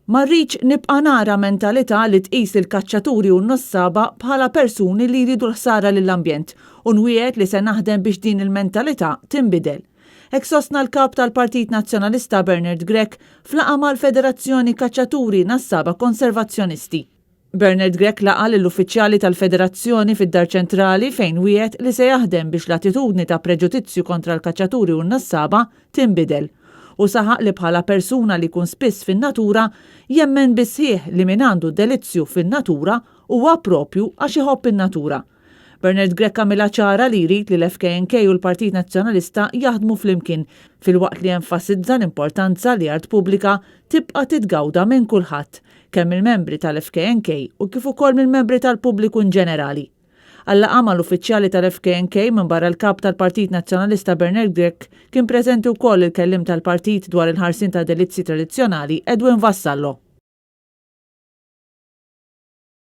Ma rridx nibqa' nara mentalità li tqis il-kaċċaturi u n-nossaba bħala persuni li jridu l-ħsara lill-ambjent u nwiegħed li se naħdem biex din il-mentalità tinbidel. Hekk sostna l-kap tal-Partit Nazzjonalista Bernard Grech flaqa mal-Federazzjoni Kaċċaturi Nassaba Konservazzjonisti. Bernard Grech laqa lill-uffiċjali tal-Federazzjoni fid-Dar Ċentrali fejn wiegħed li se jaħdem biex l-attitudni ta' preġudizzju kontra l-kaċċaturi u n-nassaba tinbidel. U saħaq li bħala persuna li kun spiss fin-natura jemmen bisħieħ li min għandu delizzju fin-natura huwa propju għax iħobb in-natura. Bernard Grech għamilha ċara li jrid li l-FKNK u l-Partit Nazzjonalista jaħdmu flimkien filwaqt li jenfasizza l-importanza li art pubblika tibqa' titgawda minn kulħadd, kemm il-membri tal-FKNK u kif ukoll mill-membri tal-pubbliku ġenerali. Alla għamal uffiċjali tal-FKNK minn barra l-kap tal-Partit Nazzjonalista Bernard Grech kien preżenti wkoll il-kellim tal-partit dwar il-ħarsin ta' delizzi tradizzjonali Edwin Vassallo.